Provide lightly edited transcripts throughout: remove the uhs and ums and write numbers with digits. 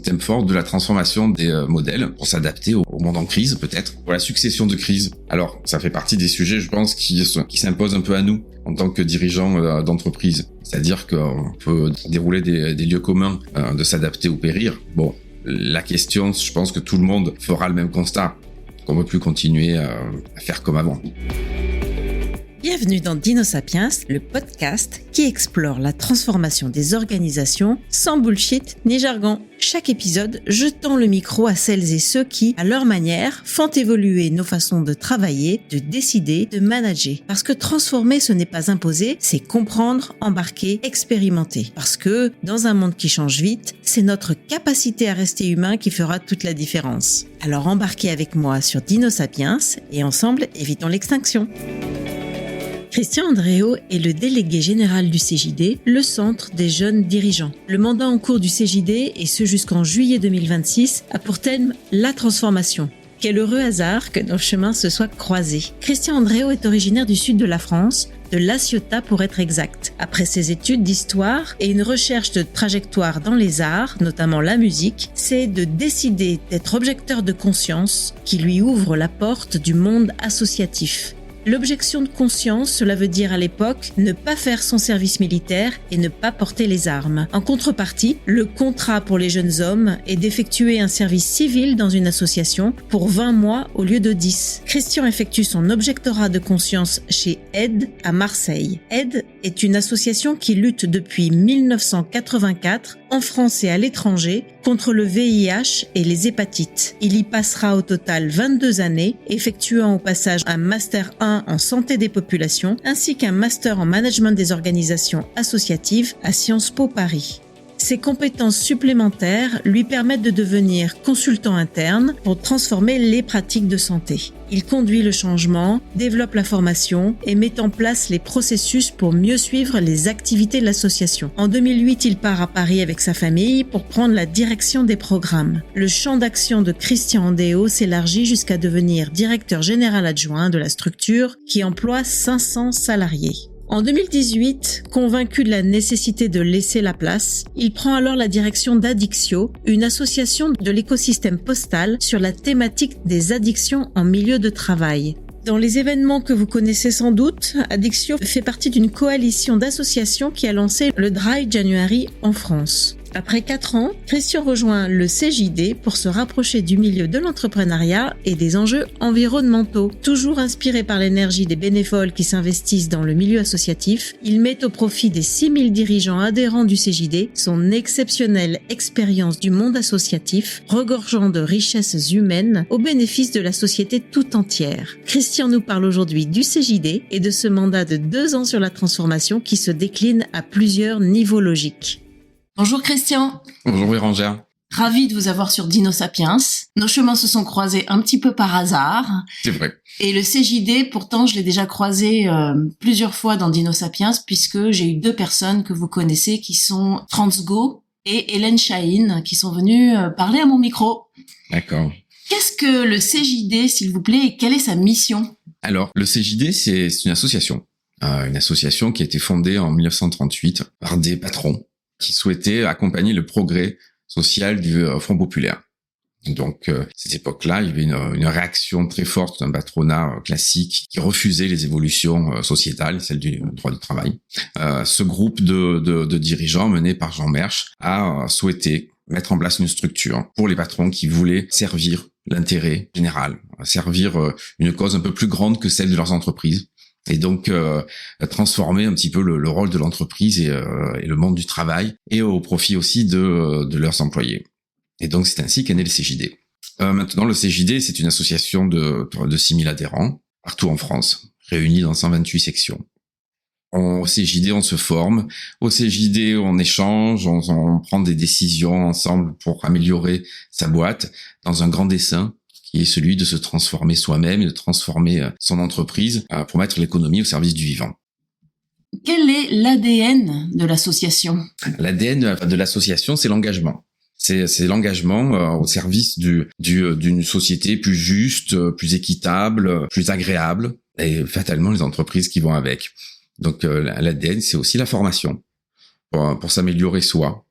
thème fort de la transformation des modèles pour s'adapter au monde en crise, peut-être, pour la succession de crises. Alors, ça fait partie des sujets, je pense, qui s'imposent un peu à nous en tant que dirigeants d'entreprise. C'est-à-dire qu'on peut dérouler des lieux communs de s'adapter ou périr. Bon, la question, je pense que tout le monde fera le même constat, qu'on ne peut plus continuer à faire comme avant. Bienvenue dans Dinosapiens, le podcast qui explore la transformation des organisations sans bullshit ni jargon. Chaque épisode, je tends le micro à celles et ceux qui, à leur manière, font évoluer nos façons de travailler, de décider, de manager. Parce que transformer, ce n'est pas imposer, c'est comprendre, embarquer, expérimenter. Parce que, dans un monde qui change vite, c'est notre capacité à rester humain qui fera toute la différence. Alors embarquez avec moi sur Dinosapiens et ensemble, évitons l'extinction. Christian Andréo est le délégué général du CJD, le centre des jeunes dirigeants. Le mandat en cours du CJD, et ce jusqu'en juillet 2026, a pour thème la transformation. Quel heureux hasard que nos chemins se soient croisés. Christian Andréo est originaire du sud de la France, de La Ciotat pour être exact. Après ses études d'histoire et une recherche de trajectoire dans les arts, notamment la musique, c'est de décider d'être objecteur de conscience qui lui ouvre la porte du monde associatif. L'objection de conscience, cela veut dire à l'époque ne pas faire son service militaire et ne pas porter les armes. En contrepartie, le contrat pour les jeunes hommes est d'effectuer un service civil dans une association pour 20 mois au lieu de 10. Christian effectue son objectorat de conscience chez AID à Marseille. AID est une association qui lutte depuis 1984 en France et à l'étranger contre le VIH et les hépatites. Il y passera au total 22 années, effectuant au passage un Master 1 en santé des populations ainsi qu'un Master en management des organisations associatives à Sciences Po Paris. Ces compétences supplémentaires lui permettent de devenir consultant interne pour transformer les pratiques de santé. Il conduit le changement, développe la formation et met en place les processus pour mieux suivre les activités de l'association. En 2008, il part à Paris avec sa famille pour prendre la direction des programmes. Le champ d'action de Christian Andréo s'élargit jusqu'à devenir directeur général adjoint de la structure qui emploie 500 salariés. En 2018, convaincu de la nécessité de laisser la place, il prend alors la direction d'Addictio, une association de l'écosystème postal sur la thématique des addictions en milieu de travail. Dans les événements que vous connaissez sans doute, Addictio fait partie d'une coalition d'associations qui a lancé le Dry January en France. Après 4 ans, Christian rejoint le CJD pour se rapprocher du milieu de l'entrepreneuriat et des enjeux environnementaux. Toujours inspiré par l'énergie des bénévoles qui s'investissent dans le milieu associatif, il met au profit des 6000 dirigeants adhérents du CJD son exceptionnelle expérience du monde associatif, regorgeant de richesses humaines au bénéfice de la société tout entière. Christian nous parle aujourd'hui du CJD et de ce mandat de 2 ans sur la transformation qui se décline à plusieurs niveaux logiques. Bonjour Christian. Bonjour Bérangère. Ravi de vous avoir sur Dinosapiens. Nos chemins se sont croisés un petit peu par hasard. C'est vrai. Et le CJD, pourtant, je l'ai déjà croisé plusieurs fois dans Dinosapiens puisque j'ai eu 2 personnes que vous connaissez qui sont Franz Go et Hélène Chahine qui sont venues parler à mon micro. D'accord. Qu'est-ce que le CJD, s'il vous plaît, et quelle est sa mission ? Alors, le CJD, c'est une association. Une association qui a été fondée en 1938 par des patrons qui souhaitaient accompagner le progrès social du Front populaire. Donc, à cette époque-là, il y avait une réaction très forte d'un patronat classique qui refusait les évolutions sociétales, celles du droit du travail. Ce groupe de dirigeants mené par Jean Mersch a souhaité mettre en place une structure pour les patrons qui voulaient servir l'intérêt général, servir une cause un peu plus grande que celle de leurs entreprises. Et donc transformer un petit peu le rôle de l'entreprise et le monde du travail et au profit aussi de leurs employés. Et donc c'est ainsi qu'est né le CJD. Maintenant le CJD c'est une association de 6000 adhérents partout en France, réunis dans 128 sections. Au CJD on se forme, au CJD on échange, on prend des décisions ensemble pour améliorer sa boîte dans un grand dessein qui est celui de se transformer soi-même et de transformer son entreprise pour mettre l'économie au service du vivant. Quel est l'ADN de l'association ? L'ADN de l'association, c'est l'engagement. C'est l'engagement au service d'une société plus juste, plus équitable, plus agréable, et fatalement les entreprises qui vont avec. Donc l'ADN, c'est aussi la formation pour s'améliorer soi,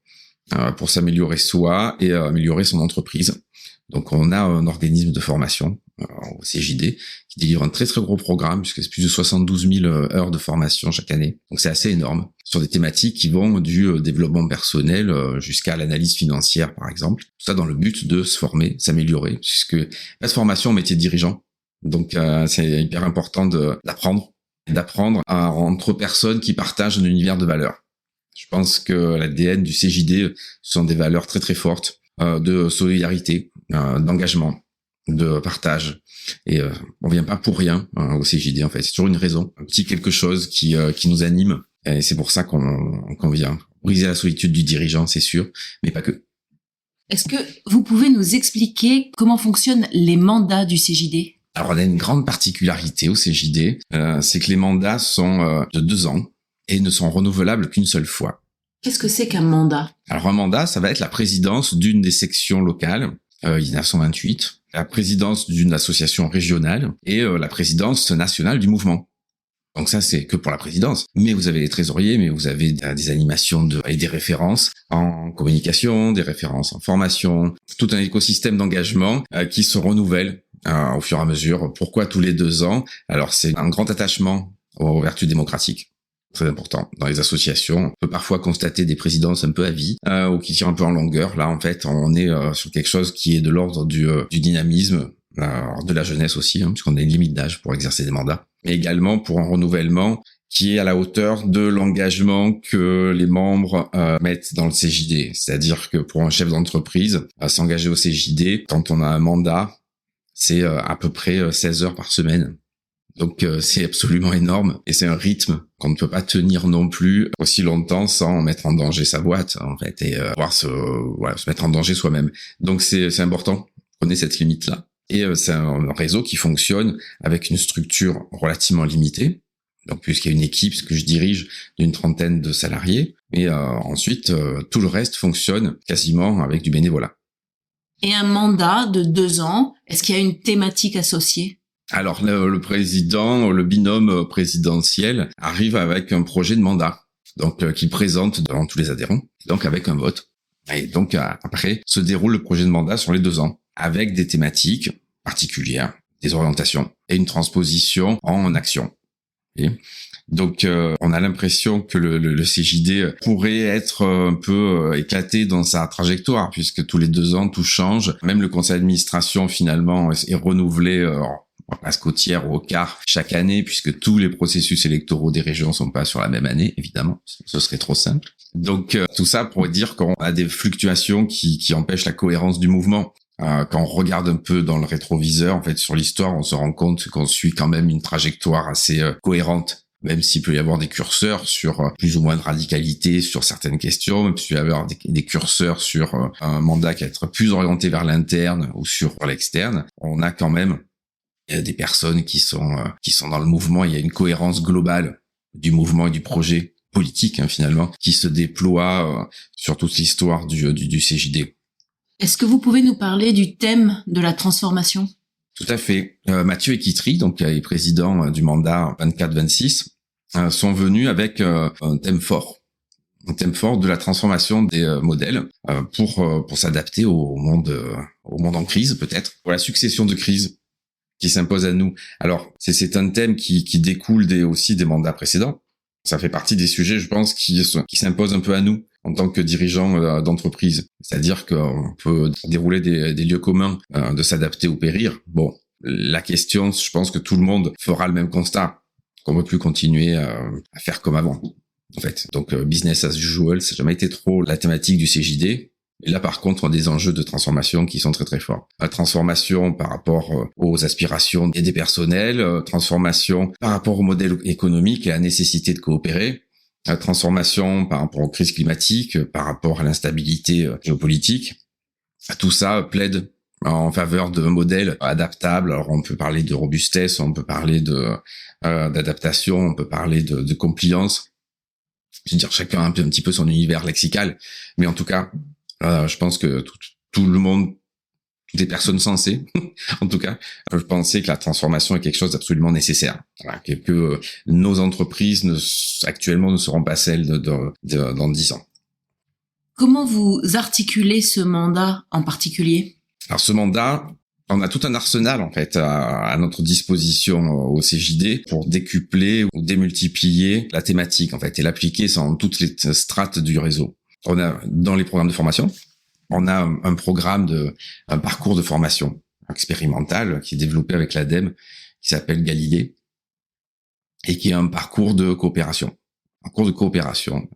pour s'améliorer soi et améliorer son entreprise. Donc on a un organisme de formation, au CJD, qui délivre un très très gros programme, puisque c'est plus de 72 000 heures de formation chaque année. Donc c'est assez énorme, sur des thématiques qui vont du développement personnel jusqu'à l'analyse financière, par exemple. Tout ça dans le but de se former, s'améliorer, puisque la formation au métier de dirigeant. Donc c'est hyper important d'apprendre entre personnes qui partagent un univers de valeurs. Je pense que l'ADN du CJD sont des valeurs très très fortes de solidarité, d'engagement, de partage. Et on vient pas pour rien au CJD en fait. C'est toujours une raison, un petit quelque chose qui nous anime. Et c'est pour ça qu'on vient briser la solitude du dirigeant, c'est sûr, mais pas que. Est-ce que vous pouvez nous expliquer comment fonctionnent les mandats du CJD ? Alors on a une grande particularité au CJD, c'est que les mandats sont de 2 ans et ne sont renouvelables qu'une seule fois. Qu'est-ce que c'est qu'un mandat ? Alors un mandat, ça va être la présidence d'une des sections locales, il y en a 128, la présidence d'une association régionale et la présidence nationale du mouvement. Donc ça, c'est que pour la présidence. Mais vous avez les trésoriers, mais vous avez des animations et des références en communication, des références en formation, tout un écosystème d'engagement qui se renouvelle au fur et à mesure. Pourquoi tous les 2 ans ? Alors c'est un grand attachement aux vertus démocratiques. Très important. Dans les associations, on peut parfois constater des présidences un peu à vie ou qui tirent un peu en longueur. Là, en fait, on est sur quelque chose qui est de l'ordre du dynamisme, de la jeunesse aussi, puisqu'on a une limite d'âge pour exercer des mandats. Mais également pour un renouvellement qui est à la hauteur de l'engagement que les membres mettent dans le CJD. C'est-à-dire que pour un chef d'entreprise, s'engager au CJD, quand on a un mandat, c'est à peu près 16 heures par semaine. Donc c'est absolument énorme et c'est un rythme qu'on ne peut pas tenir non plus aussi longtemps sans mettre en danger sa boîte en fait et pouvoir se mettre en danger soi-même. Donc c'est important qu'on ait cette limite là et c'est un réseau qui fonctionne avec une structure relativement limitée. Donc puisqu'il y a une équipe que je dirige d'une 30aine de salariés et ensuite tout le reste fonctionne quasiment avec du bénévolat. Et un mandat de 2 ans, est-ce qu'il y a une thématique associée ? Alors le président, le binôme présidentiel arrive avec un projet de mandat, donc qu'il présente devant tous les adhérents, donc avec un vote. Et donc après se déroule le projet de mandat sur les 2 ans, avec des thématiques particulières, des orientations et une transposition en action. Et donc on a l'impression que le CJD pourrait être un peu éclaté dans sa trajectoire, puisque tous les 2 ans tout change. Même le conseil d'administration finalement est renouvelé en place côtière ou au quart chaque année, puisque tous les processus électoraux des régions sont pas sur la même année, évidemment, ce serait trop simple. Donc tout ça pour dire qu'on a des fluctuations qui empêchent la cohérence du mouvement. Quand on regarde un peu dans le rétroviseur, en fait, sur l'histoire, on se rend compte qu'on suit quand même une trajectoire assez cohérente, même s'il peut y avoir des curseurs sur plus ou moins de radicalité sur certaines questions, même s'il peut y avoir des curseurs sur un mandat qui va être plus orienté vers l'interne ou sur l'externe, on a quand même des personnes qui sont dans le mouvement. Il y a une cohérence globale du mouvement et du projet politique finalement qui se déploie sur toute l'histoire du CJD. Est-ce que vous pouvez nous parler du thème de la transformation ? Tout à fait. Mathieu Equitry, donc les présidents du mandat 24-26, sont venus avec un thème fort de la transformation des modèles pour s'adapter au monde en crise peut-être, pour la succession de crises qui s'impose à nous. Alors, c'est un thème qui découle aussi des mandats précédents. Ça fait partie des sujets, je pense, qui s'imposent un peu à nous en tant que dirigeants d'entreprise. C'est-à-dire qu'on peut dérouler des lieux communs, de s'adapter ou périr. Bon, la question, je pense que tout le monde fera le même constat, qu'on ne peut plus continuer à faire comme avant, en fait. Donc, business as usual, ça n'a jamais été trop la thématique du CJD. Et là, par contre, on a des enjeux de transformation qui sont très très forts. La transformation par rapport aux aspirations des personnels, transformation par rapport au modèle économique et à la nécessité de coopérer, la transformation par rapport aux crises climatiques, par rapport à l'instabilité géopolitique. Tout ça plaide en faveur de modèles adaptables. Alors, on peut parler de robustesse, on peut parler d'adaptation, on peut parler de compliance. Je veux dire, chacun a un petit peu son univers lexical, mais en tout cas, je pense que tout le monde, toutes les personnes sensées, en tout cas, peuvent penser que la transformation est quelque chose d'absolument nécessaire. Voilà, que nos entreprises actuellement ne seront pas celles dans 10 ans. Comment vous articulez ce mandat en particulier ? Alors ce mandat, on a tout un arsenal en fait à notre disposition au CJD pour décupler ou démultiplier la thématique en fait et l'appliquer dans toutes les strates du réseau. On a dans les programmes de formation, on a un parcours de formation expérimental qui est développé avec l'ADEME qui s'appelle Galilée et qui est un parcours de coopération. Un cours de coopération,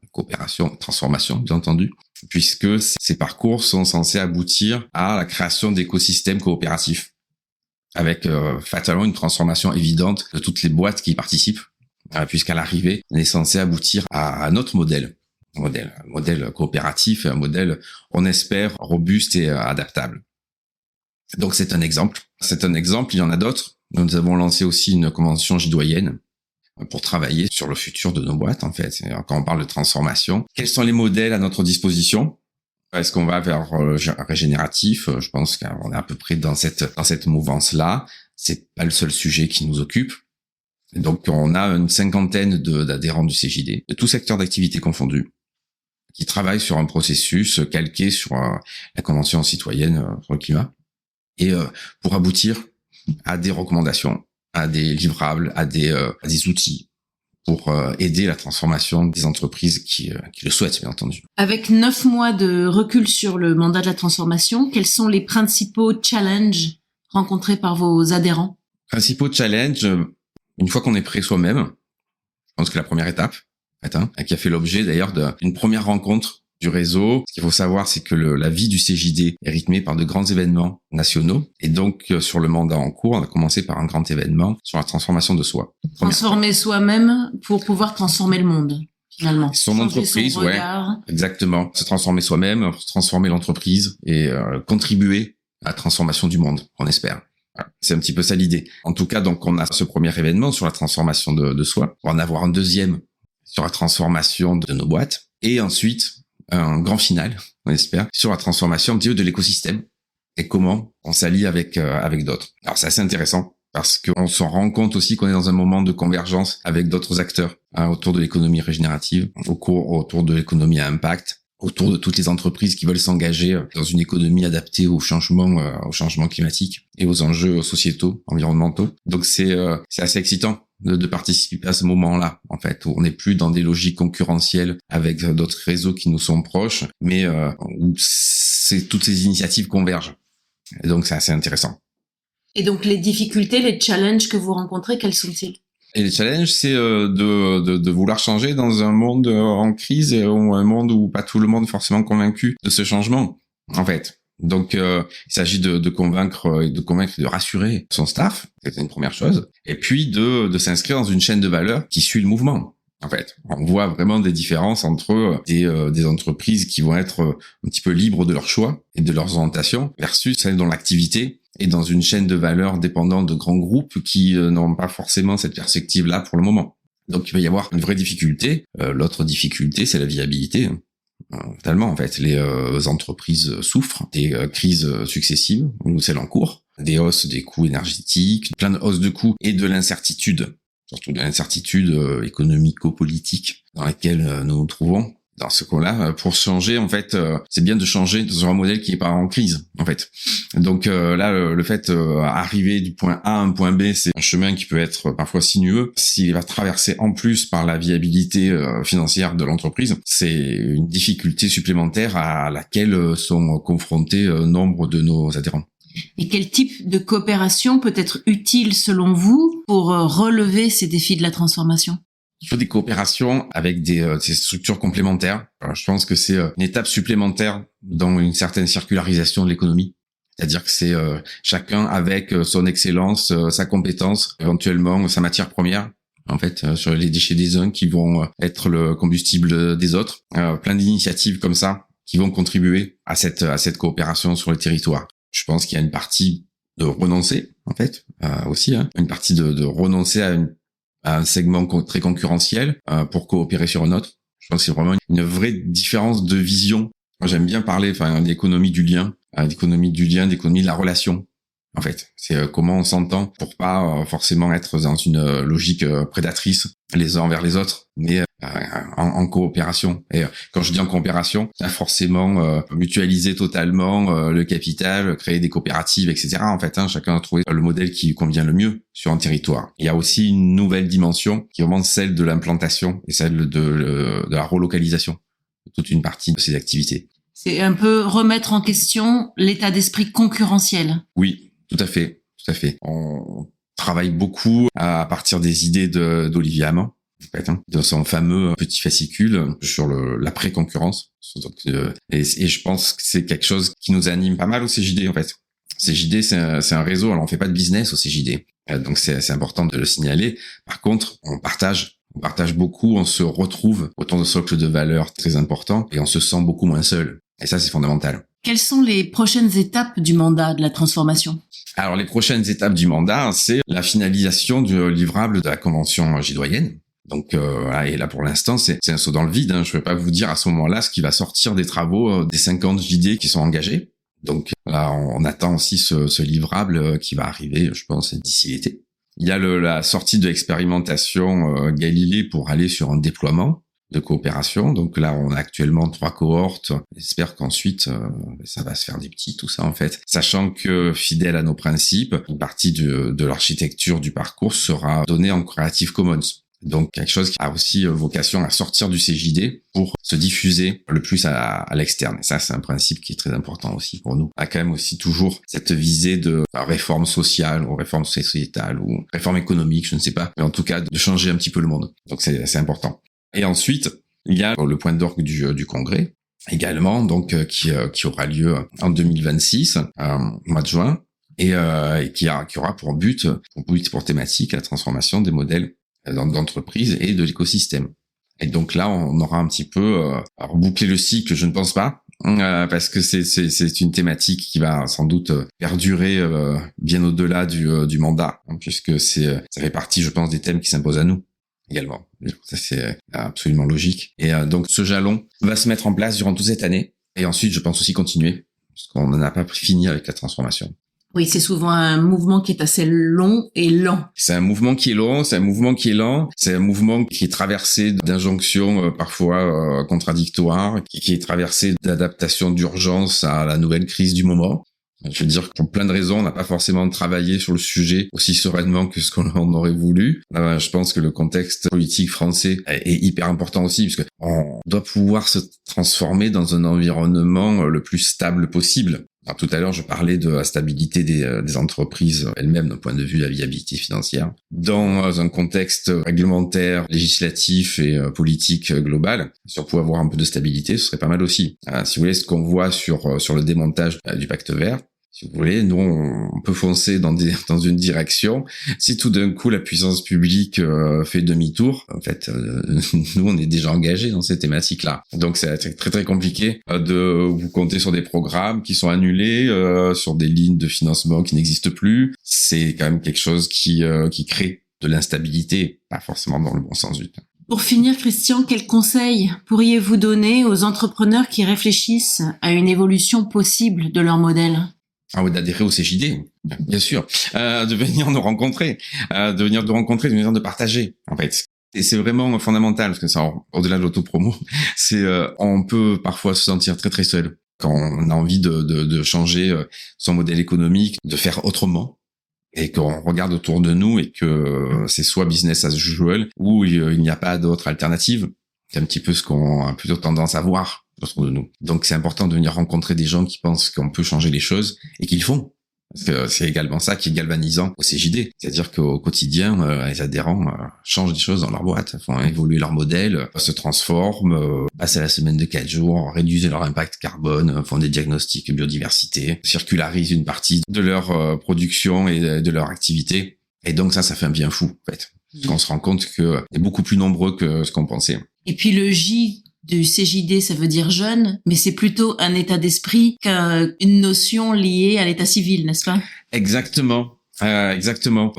transformation, bien entendu, puisque ces parcours sont censés aboutir à la création d'écosystèmes coopératifs, avec fatalement une transformation évidente de toutes les boîtes qui y participent, puisqu'à l'arrivée, on est censé aboutir à un autre modèle coopératif, un modèle, on espère, robuste et adaptable. Donc c'est un exemple, il y en a d'autres. Nous avons lancé aussi une convention JDoyenne, pour travailler sur le futur de nos boîtes, en fait. Et quand on parle de transformation, quels sont les modèles à notre disposition ? Est-ce qu'on va vers régénératif ? Je pense qu'on est à peu près dans cette mouvance-là. C'est pas le seul sujet qui nous occupe. Et donc, on a une cinquantaine d'adhérents du CJD, de tout secteur d'activité confondu, qui travaillent sur un processus calqué sur la Convention citoyenne pour le climat, et pour aboutir à des recommandations, à des livrables, à des outils pour aider la transformation des entreprises qui le souhaitent, bien entendu. Avec 9 mois de recul sur le mandat de la transformation, quels sont les principaux challenges rencontrés par vos adhérents ? Principaux challenges, une fois qu'on est prêt soi-même, je pense que la première étape, qui a fait l'objet d'ailleurs d'une première rencontre du réseau. Ce qu'il faut savoir, c'est que la vie du CJD est rythmée par de grands événements nationaux. Et donc, sur le mandat en cours, on a commencé par un grand événement sur la transformation de soi. Transformer soi-même pour pouvoir transformer le monde, finalement. Son entreprise, ouais, exactement. Se transformer soi-même, transformer l'entreprise et contribuer à la transformation du monde, on espère. C'est un petit peu ça l'idée. En tout cas, donc, on a ce premier événement sur la transformation de soi. On va en avoir un deuxième sur la transformation de nos boîtes. Et ensuite, un grand final, on espère, sur la transformation un petit peu de l'écosystème et comment on s'allie avec d'autres. Alors c'est assez intéressant parce qu'on s'en rend compte aussi qu'on est dans un moment de convergence avec d'autres acteurs autour de l'économie régénérative, autour de l'économie à impact, autour de toutes les entreprises qui veulent s'engager dans une économie adaptée au changement climatique et aux enjeux sociétaux, environnementaux. Donc c'est assez excitant de participer à ce moment-là, en fait, où on n'est plus dans des logiques concurrentielles avec d'autres réseaux qui nous sont proches, mais où toutes ces initiatives convergent. Et donc c'est assez intéressant. Et donc les difficultés, les challenges que vous rencontrez, quels sont-ils ? Et les challenges, c'est de vouloir changer dans un monde en crise et un monde où pas tout le monde est forcément convaincu de ce changement, en fait. Donc, il s'agit de convaincre et de rassurer son staff, c'est une première chose, et puis de s'inscrire dans une chaîne de valeur qui suit le mouvement. En fait, on voit vraiment des différences entre des entreprises qui vont être un petit peu libres de leurs choix et de leurs orientations versus celles dont l'activité est dans une chaîne de valeur dépendante de grands groupes qui n'ont pas forcément cette perspective-là pour le moment. Donc, il va y avoir une vraie difficulté. L'autre difficulté, c'est la viabilité. Totalement, en fait, les entreprises souffrent des crises successives, ou celles en cours, des hausses des coûts énergétiques, plein de hausses de coûts et de l'incertitude, surtout de l'incertitude économico-politique dans laquelle nous nous trouvons. Dans ce cas-là, pour changer, en fait, c'est bien de changer dans un modèle qui n'est pas en crise, en fait. Donc là, le fait arriver du point A à un point B, c'est un chemin qui peut être parfois sinueux. S'il va traverser en plus par la viabilité financière de l'entreprise, c'est une difficulté supplémentaire à laquelle sont confrontés nombre de nos adhérents. Et quel type de coopération peut être utile selon vous pour relever ces défis de la transformation ? Il faut des coopérations avec des structures complémentaires. Alors, je pense que c'est une étape supplémentaire dans une certaine circularisation de l'économie. C'est-à-dire que c'est chacun avec son excellence, sa compétence, éventuellement sa matière première, en fait, sur les déchets des uns qui vont être le combustible des autres. Plein d'initiatives comme ça qui vont contribuer à cette coopération sur le territoire. Je pense qu'il y a une partie de renoncer, en fait, aussi, une partie de renoncer à un segment très concurrentiel pour coopérer sur un autre. Je pense que c'est vraiment une vraie différence de vision. Moi, j'aime bien parler d'économie du lien, d'économie de la relation. en fait. C'est comment on s'entend pour pas forcément être dans une logique prédatrice les uns envers les autres, mais en coopération. Et quand je dis en coopération, c'est forcément mutualiser totalement le capital, créer des coopératives, etc. En fait, chacun a trouvé le modèle qui lui convient le mieux sur un territoire. Il y a aussi une nouvelle dimension qui est vraiment celle de l'implantation et celle de la relocalisation de toute une partie de ces activités. C'est un peu remettre en question l'état d'esprit concurrentiel. Oui, tout à fait, tout à fait. On travaille beaucoup à partir des idées d'Olivier Hamon, en fait, de son fameux petit fascicule sur l'après-concurrence. Et je pense que c'est quelque chose qui nous anime pas mal au CJD, en fait. CJD, c'est un réseau, alors on fait pas de business au CJD. Donc c'est important de le signaler. Par contre, on partage beaucoup, on se retrouve autour de socles de valeurs très importants et on se sent beaucoup moins seul. Et ça, c'est fondamental. Quelles sont les prochaines étapes du mandat de la transformation ? Alors, les prochaines étapes du mandat, c'est la finalisation du livrable de la Convention gidoyenne. Donc, et là, pour l'instant, c'est un saut dans le vide. Je ne vais pas vous dire à ce moment-là ce qui va sortir des travaux des 50 JD qui sont engagés. Donc, là, on attend aussi ce livrable qui va arriver, je pense, d'ici l'été. Il y a la sortie de l'expérimentation Galilée pour aller sur un déploiement de coopération. Donc là, on a actuellement 3 cohortes. J'espère qu'ensuite, ça va se faire des petits, tout ça, en fait. Sachant que, fidèle à nos principes, une partie de l'architecture du parcours sera donnée en Creative Commons. Donc, quelque chose qui a aussi vocation à sortir du CJD pour se diffuser le plus à l'externe. Et ça, c'est un principe qui est très important aussi pour nous. On a quand même aussi toujours cette visée de réforme sociale ou réforme sociétale ou réforme économique, je ne sais pas. Mais en tout cas, de changer un petit peu le monde. Donc, c'est important. Et ensuite, il y a le point d'orgue du congrès également, donc qui aura lieu en 2026, au mois de juin, et qui aura pour thématique la transformation des modèles d'entreprise et de l'écosystème. Et donc là, on aura un petit peu bouclé le cycle, je ne pense pas, parce que c'est une thématique qui va sans doute perdurer bien au-delà du mandat, puisque ça fait partie, je pense, des thèmes qui s'imposent à nous également. Ça, c'est absolument logique. Et donc, ce jalon va se mettre en place durant toute cette année. Et ensuite, je pense aussi continuer, puisqu'on n'en a pas fini avec la transformation. Oui, c'est souvent un mouvement qui est assez long et lent. C'est un mouvement qui est long, c'est un mouvement qui est lent, c'est un mouvement qui est traversé d'injonctions parfois contradictoires, qui est traversé d'adaptation d'urgence à la nouvelle crise du moment. Je veux dire que pour plein de raisons, on n'a pas forcément travaillé sur le sujet aussi sereinement que ce qu'on aurait voulu. Je pense que le contexte politique français est hyper important aussi, puisque on doit pouvoir se transformer dans un environnement le plus stable possible. Alors, tout à l'heure, je parlais de la stabilité des entreprises elles-mêmes d'un point de vue de la viabilité financière. Dans un contexte réglementaire, législatif et politique global, si on pouvait avoir un peu de stabilité, ce serait pas mal aussi. Si vous voulez, ce qu'on voit sur le démontage du pacte vert, si vous voulez, nous, on peut foncer dans une direction. Si tout d'un coup, la puissance publique fait demi-tour, en fait, nous, on est déjà engagés dans ces thématiques-là. Donc, c'est très, très compliqué de vous compter sur des programmes qui sont annulés, sur des lignes de financement qui n'existent plus. C'est quand même quelque chose qui crée de l'instabilité, pas forcément dans le bon sens du terme. Pour finir, Christian, quels conseils pourriez-vous donner aux entrepreneurs qui réfléchissent à une évolution possible de leur modèle ? Ah oui, d'adhérer au CJD, bien sûr, de venir nous rencontrer, de venir de partager, en fait. Et c'est vraiment fondamental, parce que ça, au-delà de l'autopromo, on peut parfois se sentir très très seul quand on a envie de changer son modèle économique, de faire autrement, et qu'on regarde autour de nous et que c'est soit business as usual, ou il n'y a pas d'autre alternative. C'est un petit peu ce qu'on a plutôt tendance à voir autour de nous. Donc c'est important de venir rencontrer des gens qui pensent qu'on peut changer les choses et qu'ils font. Parce que c'est également ça qui est galvanisant au CJD. C'est-à-dire qu'au quotidien, les adhérents changent des choses dans leur boîte, font évoluer leur modèle, se transforment, passent à la semaine de 4 jours, réduisent leur impact carbone, font des diagnostics biodiversité, circularisent une partie de leur production et de leur activité. Et donc ça fait un bien fou, en fait. Parce qu'on se rend compte qu'on est beaucoup plus nombreux que ce qu'on pensait. Et puis le J du CJD, ça veut dire jeune, mais c'est plutôt un état d'esprit qu'une notion liée à l'état civil, n'est-ce pas ? Exactement. Exactement.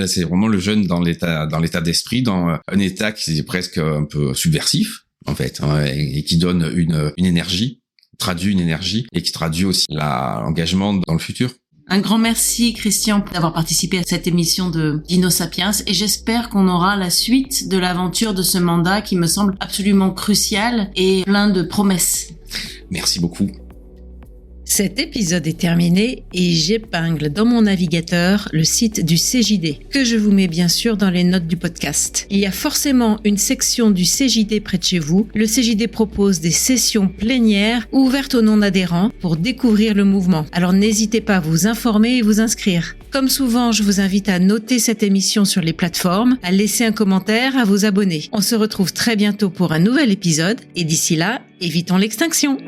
C'est vraiment le jeune dans l'état d'esprit, dans un état qui est presque un peu subversif, en fait, et qui donne une énergie, traduit une énergie, et qui traduit aussi l'engagement dans le futur. Un grand merci Christian d'avoir participé à cette émission de Dino Sapiens et j'espère qu'on aura la suite de l'aventure de ce mandat qui me semble absolument crucial et plein de promesses. Merci beaucoup. Cet épisode est terminé et j'épingle dans mon navigateur le site du CJD, que je vous mets bien sûr dans les notes du podcast. Il y a forcément une section du CJD près de chez vous. Le CJD propose des sessions plénières ouvertes aux non-adhérents pour découvrir le mouvement. Alors n'hésitez pas à vous informer et vous inscrire. Comme souvent, je vous invite à noter cette émission sur les plateformes, à laisser un commentaire, à vous abonner. On se retrouve très bientôt pour un nouvel épisode et d'ici là, évitons l'extinction.